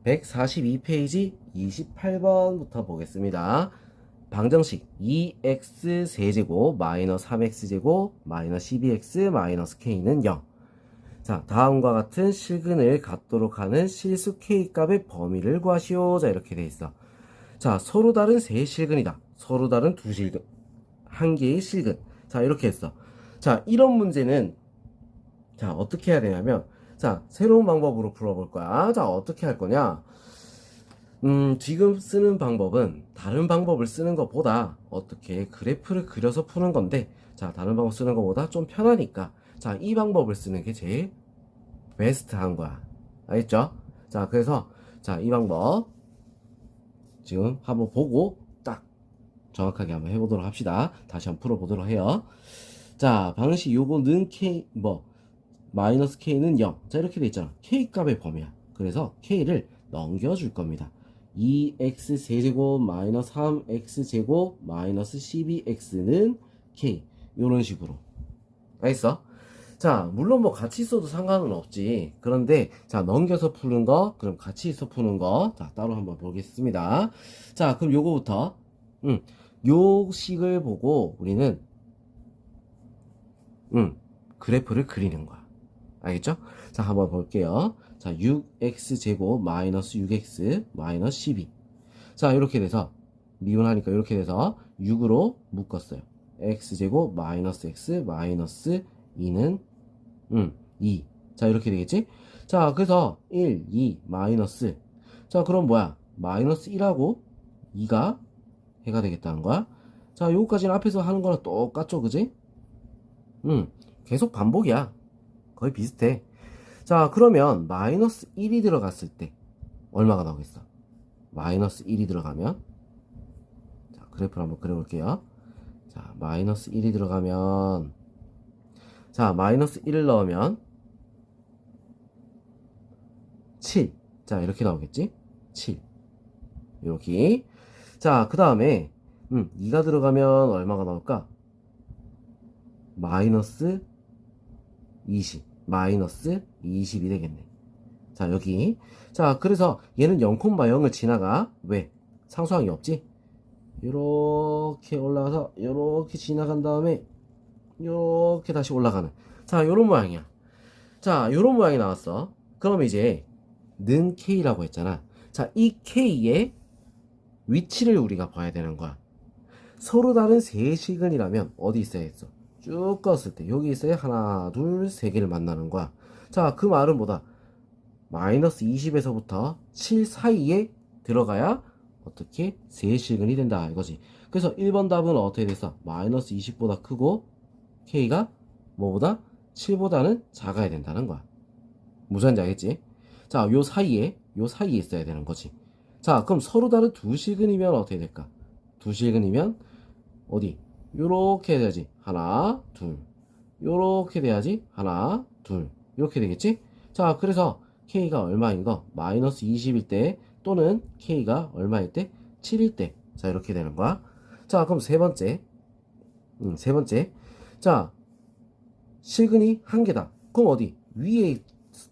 142페이지 28번부터 보겠습니다. 방정식 2x 세제곱 마이너스 3x제곱 마이너스 12x 마이너스 k는 0. 자, 다음과 같은 실근을 갖도록 하는 실수 k값의 범위를 구하시오. 자, 이렇게 돼 있어. 자, 서로 다른 세 실근이다. 서로 다른 두 실근. 한 개의 실근. 자, 이렇게 했어. 자, 이런 문제는 자, 어떻게 해야 되냐면 자, 새로운 방법으로 풀어볼 거야. 자, 어떻게 할 거냐? 지금 쓰는 방법은 다른 방법을 쓰는 것보다 어떻게 그래프를 그려서 푸는 건데, 자, 다른 방법 쓰는 것보다 좀 편하니까, 자, 이 방법을 쓰는 게 제일 베스트한 거야. 알겠죠? 자, 그래서, 자, 이 방법 지금 한번 보고 딱 정확하게 한번 해보도록 합시다. 다시 한번 풀어보도록 해요. 자, 방식 요거는 K, 마이너스 K는 0. 자, 이렇게 돼 있잖아. K 값의 범위야. 그래서 K를 넘겨줄 겁니다. 2x 세제곱 마이너스 3x제곱 마이너스 12x는 k 요런 식으로 알겠어? 자, 물론 뭐 같이 있어도 상관은 없지. 그런데 자, 넘겨서 푸는 거, 그럼 같이 있어 푸는 거, 자, 따로 한번 보겠습니다. 자, 그럼 요거부터 요 식을 보고 우리는 그래프를 그리는 거야. 알겠죠? 자, 한번 볼게요. 자, 6x제곱 마이너스 6x 마이너스 12. 자, 이렇게 돼서 미분하니까 이렇게 돼서 6으로 묶었어요. x제곱 마이너스 x 마이너스 2는 2. 자, 이렇게 되겠지? 자, 그래서 1, 2 마이너스. 자, 그럼 뭐야? 마이너스 1하고 2가 해가 되겠다는 거야. 자, 요거까지는 앞에서 하는 거랑 똑같죠, 그지? 계속 반복이야. 거의 비슷해. 자, 그러면 마이너스 1이 들어갔을 때 얼마가 나오겠어? 마이너스 1이 들어가면, 자, 그래프를 한번 그려볼게요. 자, 마이너스 1이 들어가면, 자, 마이너스 1을 넣으면 7. 자, 이렇게 나오겠지? 7. 이렇게. 자, 그 다음에 2가 들어가면 얼마가 나올까? 마이너스 20. 마이너스 20이 되겠네. 자, 여기. 자, 그래서 얘는 0,0을 지나가. 왜? 상수항이 없지? 요렇게 올라가서 요렇게 지나간 다음에 요렇게 다시 올라가는. 자, 요런 모양이야. 자, 요런 모양이 나왔어. 그럼 이제 는 K라고 했잖아. 자, 이 K의 위치를 우리가 봐야 되는 거야. 서로 다른 세 시근이라면 어디 있어야겠어? 쭉 껐을 때 여기 있어야 하나, 둘, 세 개를 만나는 거야. 자, 그 말은 뭐다? 마이너스 20에서부터 7 사이에 들어가야 어떻게 세시근이 된다 이거지. 그래서 1번 답은 어떻게 됐어? 마이너스 20보다 크고 K가 뭐보다? 7보다는 작아야 된다는 거야. 무슨 말인지 알겠지? 자, 요 사이에 있어야 되는 거지. 자, 그럼 서로 다른 두 실근이면 어떻게 될까? 두 실근이면 어디? 요렇게 돼야지. 하나, 둘. 요렇게 돼야지. 하나, 둘. 이렇게 되겠지? 자, 그래서 K가 얼마인 거? 마이너스 20일 때 또는 K가 얼마일 때? 7일 때. 자, 이렇게 되는 거야. 자, 그럼 세 번째. 세 번째. 자, 실근이 한 개다. 그럼 어디? 위에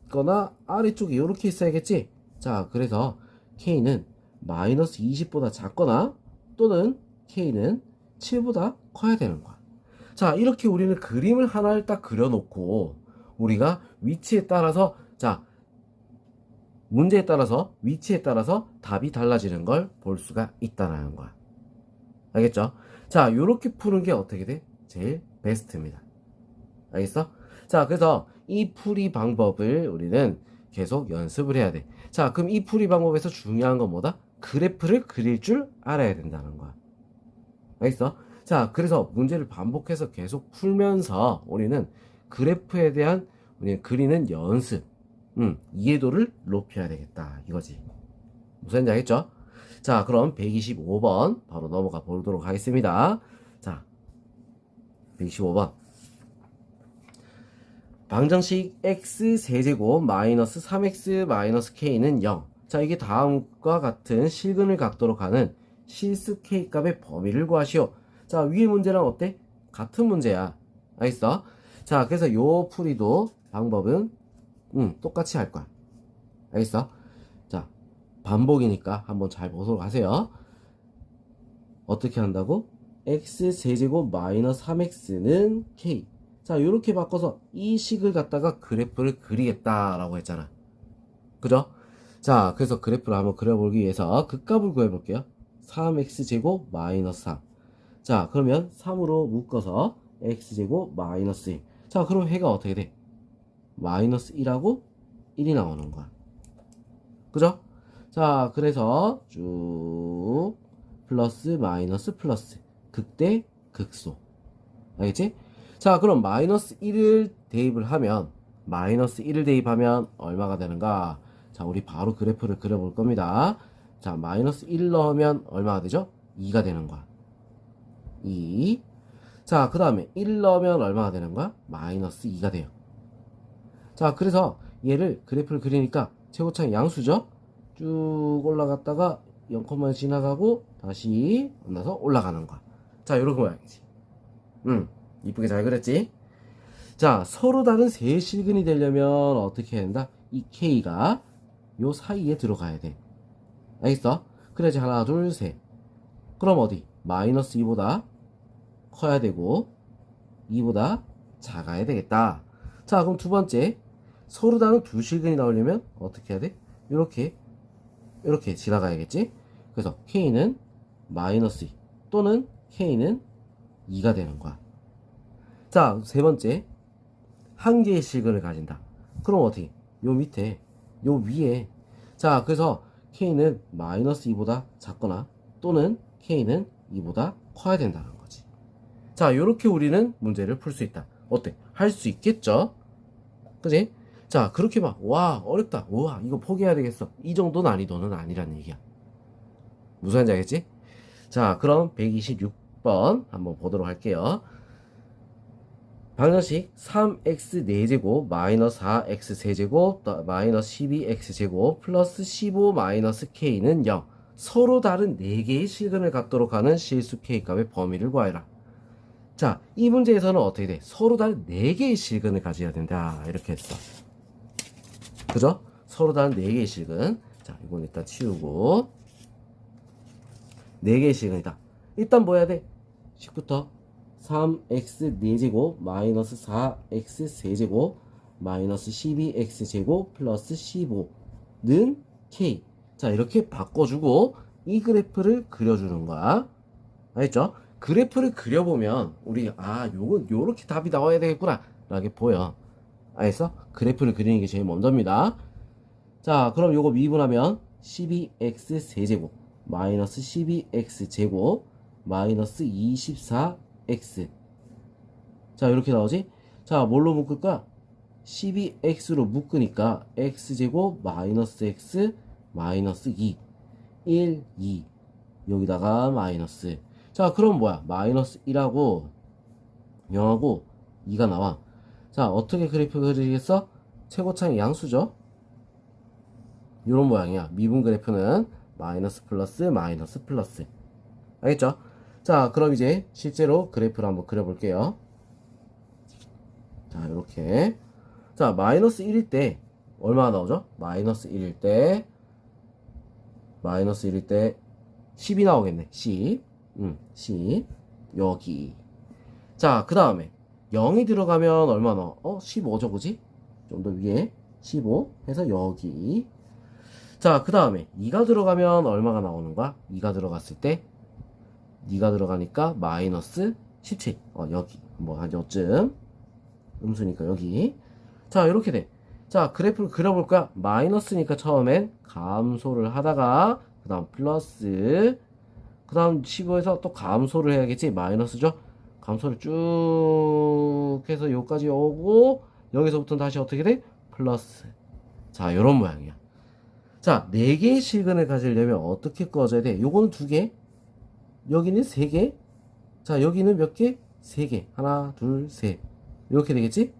있거나 아래쪽에 이렇게 있어야겠지? 자, 그래서 K는 마이너스 20보다 작거나 또는 K는 7보다 커야 되는 거야. 자, 이렇게 우리는 그림을 하나를 딱 그려놓고 우리가 위치에 따라서, 자, 문제에 따라서 위치에 따라서 답이 달라지는 걸 볼 수가 있다는 거야. 알겠죠? 자, 요렇게 푸는 게 어떻게 돼? 제일 베스트입니다. 알겠어? 자, 그래서 이 풀이 방법을 우리는 계속 연습을 해야 돼. 자, 그럼 이 풀이 방법에서 중요한 건 뭐다? 그래프를 그릴 줄 알아야 된다는 거야. 알겠어? 자, 그래서 문제를 반복해서 계속 풀면서 우리는 그래프에 대한 우리는 그리는 연습, 이해도를 높여야 되겠다 이거지. 무슨 말인지 알겠죠? 자, 그럼 125번 바로 넘어가 보도록 하겠습니다. 자, 125번. 방정식 x 세제곱 마이너스 3x 마이너스 k는 0. 자, 이게 다음과 같은 실근을 갖도록 하는 실수 k 값의 범위를 구하시오. 자, 위의 문제랑 어때? 같은 문제야. 알겠어? 자, 그래서 요 풀이도 방법은 똑같이 할 거야. 알겠어? 자, 반복이니까 한번 잘 보도록 하세요. 어떻게 한다고? x제곱 마이너스 3x는 k. 자, 요렇게 바꿔서 이 식을 갖다가 그래프를 그리겠다라고 했잖아. 그죠? 자, 그래서 그래프를 한번 그려보기 위해서 극값을 구해볼게요. 3x제곱 마이너스 3. 자, 그러면 3으로 묶어서 x제곱 마이너스 1. 자, 그럼 해가 어떻게 돼? 마이너스 1하고 1이 나오는 거야. 그죠? 자, 그래서 쭉 플러스 마이너스 플러스 극대 극소. 알겠지? 자, 그럼 마이너스 1을 대입을 하면 마이너스 1을 대입하면 얼마가 되는가? 자, 우리 바로 그래프를 그려볼 겁니다. 자, 마이너스 1 넣으면 얼마가 되죠? 2가 되는 거야. 2. 자, 그 다음에 1 넣으면 얼마가 되는 거야? 마이너스 2가 돼요. 자, 그래서 얘를 그래프를 그리니까 최고차이 양수죠? 쭉 올라갔다가 0, 지나가고 다시 만나서 올라가는 거야. 자, 요런 모양이지. 이쁘게 잘 그렸지? 자, 서로 다른 세 실근이 되려면 어떻게 해야 된다? 이 K가 요 사이에 들어가야 돼. 알겠어? 그래야지 하나, 둘, 셋. 그럼 어디? 마이너스 2보다 커야 되고 2보다 작아야 되겠다. 자, 그럼 두 번째. 서로 다른 두 실근이 나오려면 어떻게 해야 돼? 이렇게 지나가야겠지? 그래서 K는 마이너스 2 또는 K는 2가 되는 거야. 자, 세 번째. 한 개의 실근을 가진다. 그럼 어떻게? 요 밑에, 요 위에. 자, 그래서 K는 마이너스 2보다 작거나 또는 K는 2보다 커야 된다는 거지. 자, 요렇게 우리는 문제를 풀 수 있다. 어때? 할 수 있겠죠? 그지? 자, 그렇게 봐. 와, 어렵다. 우와, 이거 포기해야 되겠어. 이 정도 난이도는 아니라는 얘기야. 무슨 말인지 알겠지? 자, 그럼 126번 한번 보도록 할게요. 방정식 3x 4제곱 마이너스 4x 세제곱 마이너스 12x제곱 플러스 15 마이너스 k는 0. 서로 다른 4개의 실근을 갖도록 하는 실수 k값의 범위를 구하여라. 자, 이 문제에서는 어떻게 돼? 서로 다른 4개의 실근을 가져야 된다. 이렇게 했어. 그죠? 서로 다른 4개의 실근. 자, 이건 일단 치우고 4개의 실근이다. 일단 뭐 해야 돼? 식부터 3x 4제곱 마이너스 4x 세제곱 마이너스 12x제곱 플러스 15는 k. 자, 이렇게 바꿔주고 이 그래프를 그려주는 거야. 알겠죠? 그래프를 그려보면 우리 요건 요렇게 답이 나와야 되겠구나 라게 보여. 알겠어? 그래프를 그리는 게 제일 먼저입니다. 자, 그럼 요거 미분하면 12x 세제곱 마이너스 12x제곱 마이너스 24x. 자, 이렇게 나오지? 자, 뭘로 묶을까? 12x로 묶으니까 x제곱 마이너스 x 마이너스 2 1, 2 여기다가 마이너스. 자, 그럼 뭐야? 마이너스 1하고 0하고 2가 나와. 자, 어떻게 그래프 그리겠어? 최고차이 양수죠? 요런 모양이야. 미분 그래프는 마이너스 플러스 마이너스 플러스. 알겠죠? 자, 그럼 이제 실제로 그래프를 한번 그려볼게요. 자, 이렇게. 자, 마이너스 1일 때 얼마나 나오죠? 마이너스 1일 때 10이 나오겠네. 10. 10. 여기. 자, 그 다음에 0이 들어가면 얼마 나와? 15죠, 그지? 좀 더 위에 15 해서 여기. 자, 그 다음에 2가 들어가면 얼마가 나오는 거야? 2가 들어갔을 때 2가 들어가니까 마이너스 17. 여기. 뭐 한 요쯤. 음수니까 여기. 자, 이렇게 돼. 자, 그래프를 그려볼까? 마이너스니까 처음엔 감소를 하다가 그 다음 플러스 그 다음 15에서 또 감소를 해야겠지? 마이너스죠? 감소를 쭉 해서 여기까지 오고 여기서부터는 다시 어떻게 돼? 플러스. 자, 요런 모양이야. 자, 4개의 실근을 가지려면 어떻게 꺼져야 돼? 요거는 2개, 여기는 3개. 자, 여기는 몇 개? 3개. 하나, 둘, 셋. 이렇게 되겠지?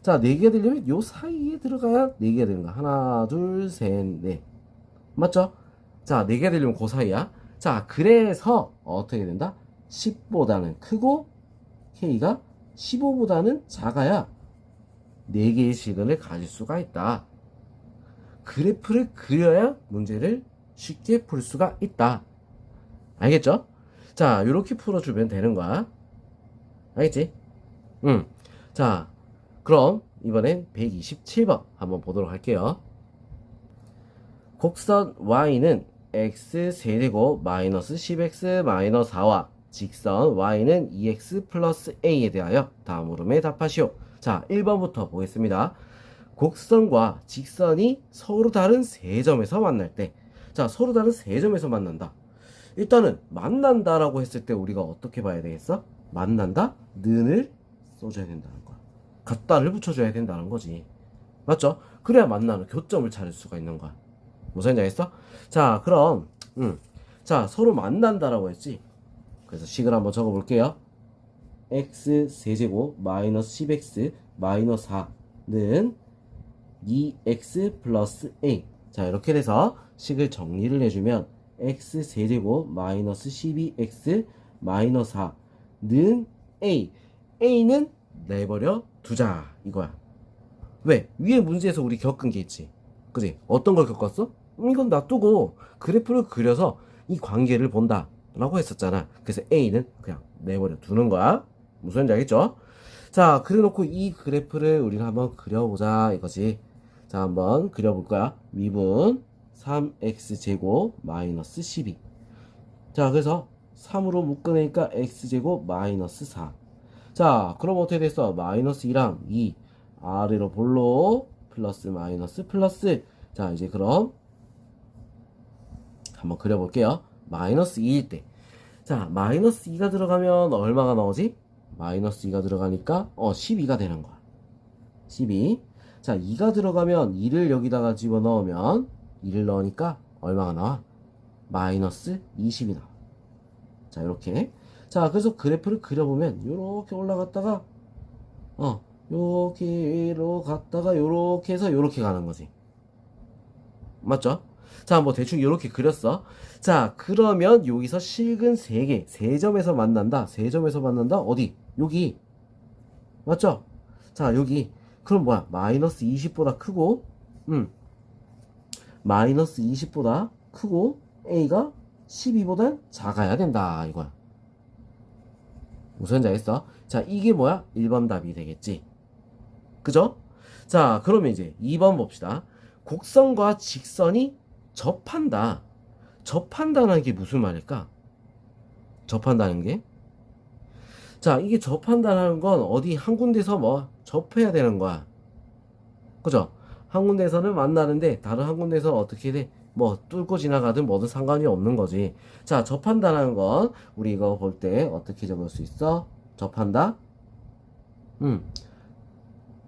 자, 4개가 되려면 요 사이에 들어가야 4개가 되는 거야. 하나, 둘, 셋, 넷. 맞죠? 자, 4개가 되려면 그 사이야. 자, 그래서 어떻게 된다? 10보다는 크고 K가 15보다는 작아야 4개의 실근을 가질 수가 있다. 그래프를 그려야 문제를 쉽게 풀 수가 있다. 알겠죠? 자, 이렇게 풀어주면 되는 거야. 알겠지? 자, 그럼 이번엔 127번 한번 보도록 할게요. 곡선 y는 x 세제곱 마이너스 10x 마이너스 4와 직선 y는 2x 플러스 a에 대하여 다음 물음에 답하시오. 자, 1번부터 보겠습니다. 곡선과 직선이 서로 다른 세 점에서 만날 때, 자, 서로 다른 세 점에서 만난다. 일단은 만난다라고 했을 때 우리가 어떻게 봐야 되겠어? 만난다? 는을 써줘야 된다는 거야. 같다를 붙여줘야 된다는 거지. 맞죠? 그래야 만나는 교점을 찾을 수가 있는 거야. 무슨 말인지 알겠어? 자, 그럼 자, 서로 만난다라고 했지. 그래서 식을 한번 적어볼게요. x 세제곱 마이너스 10x 마이너스 4는 2x 플러스 a. 자, 이렇게 돼서 식을 정리를 해주면 x 세제곱 마이너스 12x 마이너스 4는 a. a는 내버려 두자 이거야. 왜? 위에 문제에서 우리 겪은 게 있지. 그지? 어떤 걸 겪었어? 이건 놔두고 그래프를 그려서 이 관계를 본다 라고 했었잖아. 그래서 a는 그냥 내버려 두는 거야. 무슨 말인지 알겠죠? 자, 그래놓고 이 그래프를 우리는 한번 그려보자 이거지. 자, 한번 그려볼 거야. 미분 3x제곱 마이너스 12. 자, 그래서 3으로 묶으니까 x제곱 마이너스 4. 자, 그럼 어떻게 됐어? 마이너스 2랑 2 아래로 볼로 플러스 마이너스 플러스. 자, 이제 그럼 한번 그려볼게요. 마이너스 2일 때, 자, 마이너스 2가 들어가면 얼마가 나오지? 마이너스 2가 들어가니까 12가 되는 거야. 12. 자, 2가 들어가면 2를 여기다가 집어넣으면 2를 넣으니까 얼마가 나와? 마이너스 20이 나와. 자, 이렇게. 자, 그래서 그래프를 그려보면 요렇게 올라갔다가 요렇게로 갔다가 요렇게 해서 요렇게 가는 거지. 맞죠? 자, 뭐 대충 요렇게 그렸어. 자, 그러면 여기서 식은 3개, 3점에서 만난다. 3점에서 만난다. 어디? 여기. 맞죠? 자, 여기. 그럼 뭐야? 마이너스 20보다 크고 마이너스 20보다 크고 a가 12보다 작아야 된다 이거야. 무슨 말인지 알겠어? 자, 이게 뭐야? 1번 답이 되겠지. 그죠? 자, 그러면 이제 2번 봅시다. 곡선과 직선이 접한다. 접한다는 게 무슨 말일까? 접한다는 게? 자, 이게 접한다는 건 어디 한 군데서 뭐 접해야 되는 거야. 그죠? 한 군데서는 만나는데 다른 한 군데서 어떻게 돼? 뭐 뚫고 지나가든 뭐든 상관이 없는 거지. 자, 접한다는 건 우리 이거 볼 때 어떻게 적을 수 있어? 접한다?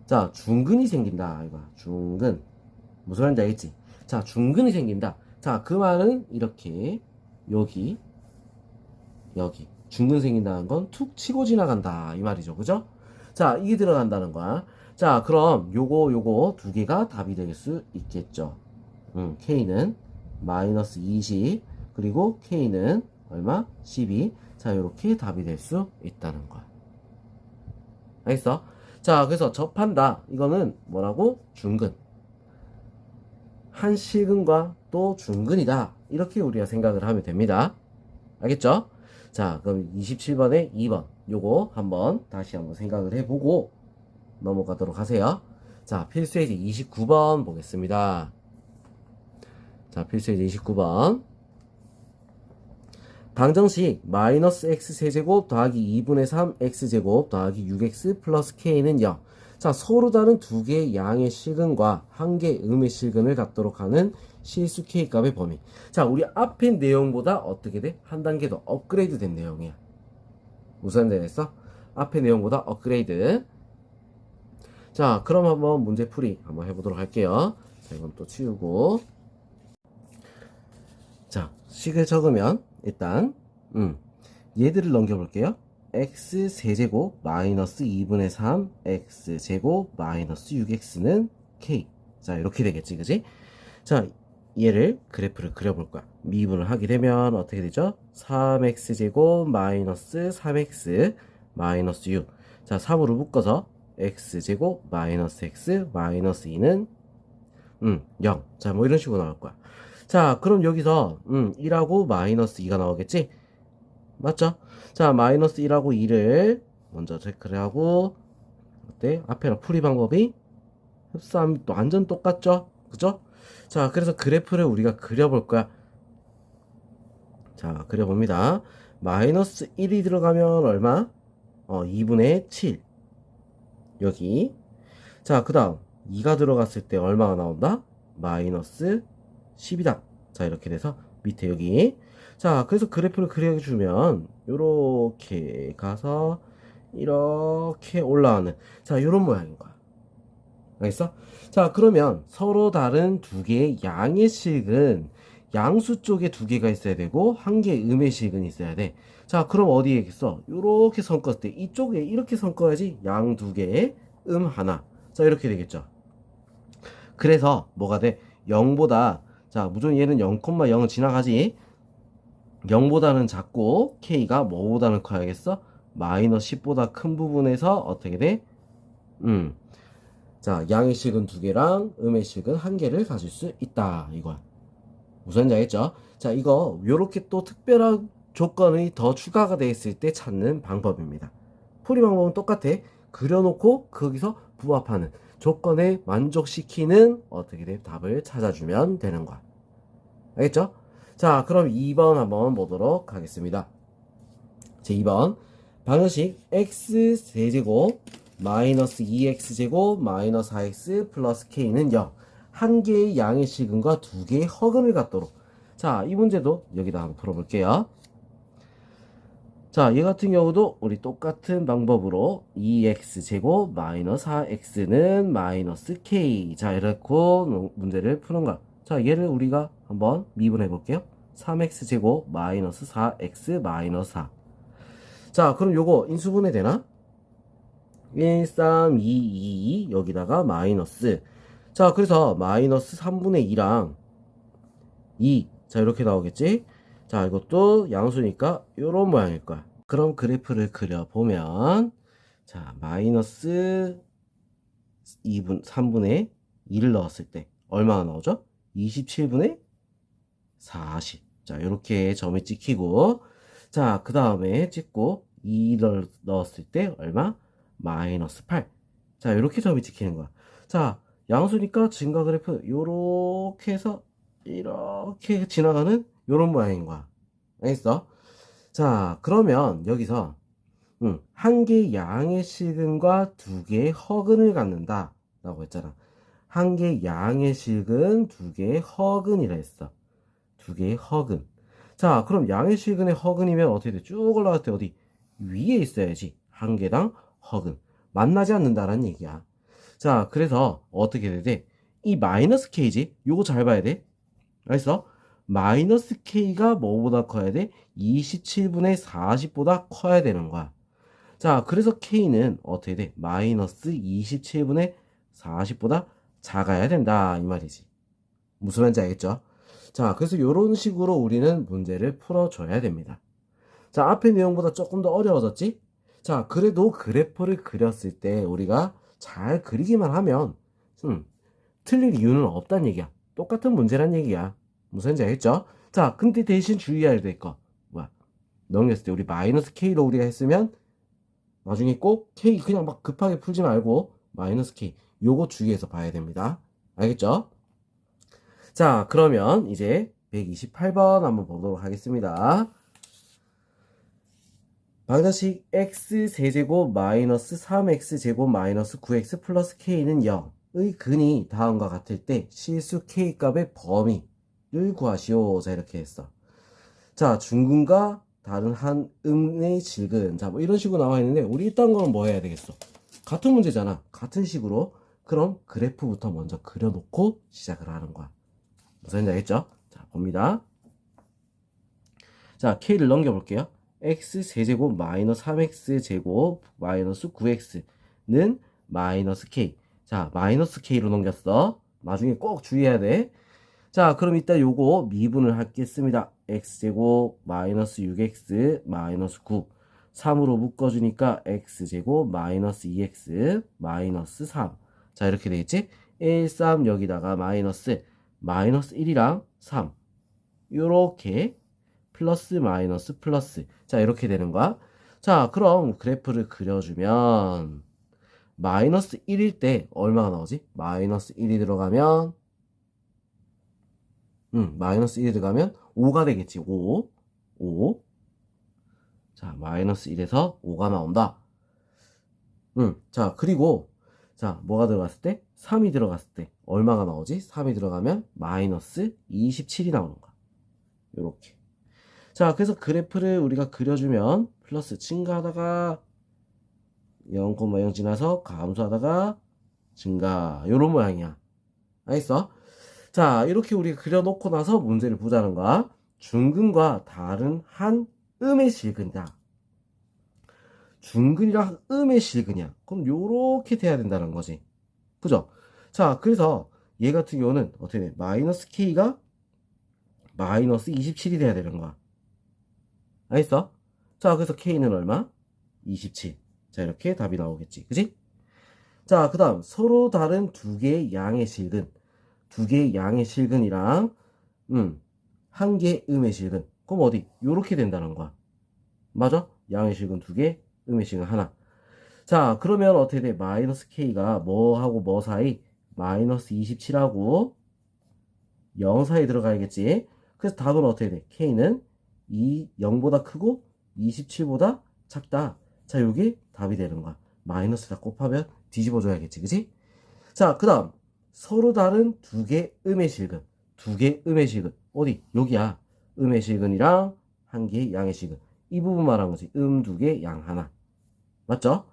자, 중근이 생긴다 이거야. 중근. 무슨 말인지 알겠지? 자, 중근이 생긴다. 자, 그 말은 이렇게 여기 중근 생긴다는 건 툭 치고 지나간다 이 말이죠. 그죠? 자, 이게 들어간다는 거야. 자, 그럼 요거 두 개가 답이 될 수 있겠죠. K는 마이너스 20 그리고 K는 얼마? 12. 자, 요렇게 답이 될 수 있다는 거야. 알겠어? 자, 그래서 접한다 이거는 뭐라고? 중근. 한 실근과 또 중근이다 이렇게 우리가 생각을 하면 됩니다. 알겠죠? 자, 그럼 27번에 2번 요거 한번 다시 한번 생각을 해보고 넘어가도록 하세요. 자, 필수예제 29번 보겠습니다. 자, 필수예제 29번. 방정식 마이너스 x 세제곱 더하기 2분의 3 x제곱 더하기 6x 플러스 k는 0. 자, 서로 다른 두 개의 양의 실근과 한 개의 음의 실근을 갖도록 하는 실수 k값의 범위. 자, 우리 앞에 내용보다 어떻게 돼? 한 단계 더 업그레이드 된 내용이야. 무슨 내용했어? 앞에 내용보다 업그레이드. 자, 그럼 한번 문제풀이 한번 해보도록 할게요. 자, 이건 또 치우고. 자, 식을 적으면 일단 얘들을 넘겨볼게요. x 세제곱 마이너스 2분의 3 x제곱 마이너스 6x는 k. 자, 이렇게 되겠지, 그지? 자, 얘를 그래프를 그려볼 거야. 미분을 하게 되면 어떻게 되죠? 3x제곱 마이너스 3x 마이너스 6. 자, 3으로 묶어서 x제곱 마이너스 x 마이너스 2는 0. 자, 뭐 이런 식으로 나올 거야. 자, 그럼 여기서 1하고 마이너스 2가 나오겠지? 맞죠? 자, 마이너스 1하고 2를 먼저 체크를 하고, 어때? 앞에랑 풀이 방법이 흡사함이 또 완전 똑같죠? 그죠? 자, 그래서 그래프를 우리가 그려볼 거야. 자, 그려봅니다. 마이너스 1이 들어가면 얼마? 2분의 7. 여기. 자, 그 다음 2가 들어갔을 때 얼마가 나온다? 마이너스 10이다. 자, 이렇게 돼서 밑에 여기. 자, 그래서 그래프를 그려주면 요렇게 가서 이렇게 올라가는, 자, 요런 모양인 거야. 알겠어? 자, 그러면 서로 다른 두 개의 양의 식은 양수 쪽에 두 개가 있어야 되고 한 개의 음의 식은 있어야 돼. 자, 그럼 어디에 있어? 요렇게 선 껐을 때 이쪽에 이렇게 선 꺼야지. 양 두 개에 하나. 자, 이렇게 되겠죠. 그래서 뭐가 돼? 0보다, 자, 무조건 얘는 0,0은 지나가지. 0보다는 작고 K가 뭐보다는 커야겠어? 마이너스 10보다 큰 부분에서 어떻게 돼? 자, 양의 식은 두 개랑 음의 식은 한 개를 가질 수 있다. 이거야. 무슨 알겠죠? 자, 이거 요렇게 또 특별한 조건이 더 추가가 되어 있을 때 찾는 방법입니다. 풀이 방법은 똑같아. 그려놓고 거기서 부합하는 조건에 만족시키는 어떻게 돼? 답을 찾아주면 되는 거야. 알겠죠? 자, 그럼 2번 한번 보도록 하겠습니다. 제 2번 방정식 x세제곱 마이너스 2x제곱 마이너스 4x 플러스 k는 0. 한 개의 양의 식은과 두 개의 허근을 갖도록. 자, 이 문제도 여기다 한번 풀어볼게요. 자, 얘 같은 경우도 우리 똑같은 방법으로 2x제곱 마이너스 4x는 마이너스 k. 자, 이렇게 문제를 푸는 거야. 자, 얘를 우리가 한번 미분해 볼게요. 3x제곱 마이너스 4x 마이너스 4. 자, 그럼 요거 인수분해 되나? 1, 3, 2, 2 여기다가 마이너스. 자, 그래서 마이너스 3분의 2랑 2. 자, 이렇게 나오겠지? 자, 이것도 양수니까 요런 모양일 거야. 그럼 그래프를 그려보면, 자, 마이너스 3분의 2를 넣었을 때 얼마가 나오죠? 27분의 40. 자, 요렇게 점이 찍히고, 자, 그 다음에 찍고 2를 넣었을 때 얼마? 마이너스 8. 자, 이렇게 점이 찍히는 거야. 자, 양수니까 증가 그래프 요렇게 해서 이렇게 지나가는 요런 모양인 거야. 알겠어? 자, 그러면 여기서 한 개의 양의 실근과 두 개의 허근을 갖는다 라고 했잖아. 한 개의 양의 실근, 두 개의 허근이라 했어. 두 개의 허근. 자, 그럼 양의 실근의 허근이면 어떻게 돼? 쭉 올라갈 때 어디? 위에 있어야지. 한 개당 허근. 만나지 않는다라는 얘기야. 자, 그래서 어떻게 돼? 이 마이너스 k지? 요거 잘 봐야 돼. 알겠어? 마이너스 k가 뭐보다 커야 돼? 27분의 40보다 커야 되는 거야. 자, 그래서 k는 어떻게 돼? 마이너스 27분의 40보다 작아야 된다. 이 말이지. 무슨 말인지 알겠죠? 자, 그래서 이런 식으로 우리는 문제를 풀어줘야 됩니다. 자, 앞의 내용보다 조금 더 어려워졌지? 자, 그래도 그래프를 그렸을 때 우리가 잘 그리기만 하면 틀릴 이유는 없다는 얘기야. 똑같은 문제란 얘기야. 무슨 말인지 알겠죠? 자, 근데 대신 주의해야 될 거 뭐야? 넘겼을 때 우리 마이너스 k로 우리가 했으면 나중에 꼭 k 그냥 막 급하게 풀지 말고 마이너스 k 요거 주의해서 봐야 됩니다. 알겠죠? 자, 그러면 이제 128번 한번 보도록 하겠습니다. 방정식 x세제곱 마이너스 3x제곱 마이너스 9x 플러스 k는 0의 근이 다음과 같을 때 실수 k값의 범위를 구하시오. 자, 이렇게 했어. 자, 중근과 다른 한 음의 질근. 자, 뭐 이런 식으로 나와 있는데 우리 이딴 거는 뭐 해야 되겠어? 같은 문제잖아. 같은 식으로. 그럼 그래프부터 먼저 그려놓고 시작을 하는 거야. 무슨 말인지 알겠죠? 자, 봅니다. 자, k를 넘겨볼게요. x세제곱 마이너스 3x제곱 마이너스 9x는 마이너스 k. 자, 마이너스 k로 넘겼어. 나중에 꼭 주의해야 돼. 자, 그럼 이따 요거 미분을 하겠습니다. x제곱 마이너스 6x 마이너스 9 3으로 묶어주니까 x제곱 마이너스 2x 마이너스 3. 자, 이렇게 되겠지? 1, 3 여기다가 마이너스 1이랑 3 요렇게 플러스 마이너스 플러스. 자, 이렇게 되는 거야. 자, 그럼 그래프를 그려주면 마이너스 1일 때 얼마가 나오지? 마이너스 1이 들어가면 마이너스 1이 들어가면 5가 되겠지. 5. 자, 마이너스 1에서 5가 나온다. 자, 그리고 자, 뭐가 들어갔을 때? 3이 들어갔을 때 얼마가 나오지? 3이 들어가면 마이너스 27이 나오는 거야. 요렇게. 자, 그래서 그래프를 우리가 그려주면 플러스 증가하다가 0,0 지나서 감소하다가 증가. 요런 모양이야. 알겠어? 자, 이렇게 우리가 그려놓고 나서 문제를 보자는 거야. 중근과 다른 한 음의 실근이다. 중근이랑 음의 실근이야. 그럼 요렇게 돼야 된다는 거지. 그죠? 자, 그래서 얘 같은 경우는 어떻게 돼? 마이너스 K가 마이너스 27이 돼야 되는 거야. 알겠어? 자, 그래서 K는 얼마? 27. 자, 이렇게 답이 나오겠지. 그지? 자, 그 다음 서로 다른 두 개의 양의 실근. 두 개의 양의 실근이랑 한 개의 음의 실근. 그럼 어디? 요렇게 된다는 거야. 맞아? 양의 실근 두 개, 음의 실근 하나. 자, 그러면 어떻게 돼? 마이너스 K가 뭐하고 뭐 사이? 마이너스 27하고 0 사이 들어가야겠지. 그래서 답은 어떻게 돼? K는 0보다 크고 27보다 작다. 자, 요게 답이 되는 거야. 마이너스다 곱하면 뒤집어줘야겠지. 그지? 자, 그 다음 서로 다른 두 개 음의 실근. 두 개 음의 실근. 어디? 여기야. 음의 실근이랑 한 개의 양의 실근. 이 부분 말한 거지. 두 개, 양 하나. 맞죠?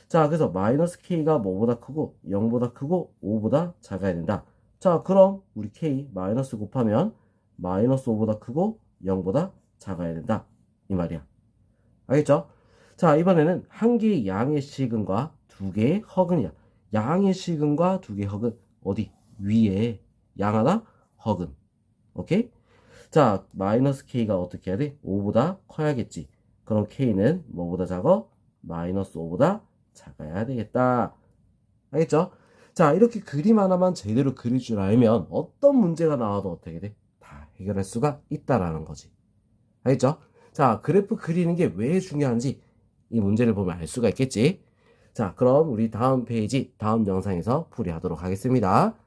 자, 그래서 마이너스 K가 뭐보다 크고 0보다 크고 5보다 작아야 된다. 자, 그럼 우리 K 마이너스 곱하면 마이너스 5보다 크고 0보다 작아야 된다. 이 말이야. 알겠죠? 자, 이번에는 한 개의 양의 실근과 두 개의 허근이야. 양의 실근과 두 개의 허근. 어디? 위에 양 하나, 허근. 오케이? 자, 마이너스 K가 어떻게 해야 돼? 5보다 커야겠지. 그럼 K는 뭐보다 작아? 마이너스 5보다 작아야 되겠다. 알겠죠? 자, 이렇게 그림 하나만 제대로 그릴 줄 알면 어떤 문제가 나와도 어떻게 돼? 다 해결할 수가 있다라는 거지. 알겠죠? 자, 그래프 그리는 게 왜 중요한지 이 문제를 보면 알 수가 있겠지. 자, 그럼 우리 다음 페이지, 다음 영상에서 풀이하도록 하겠습니다.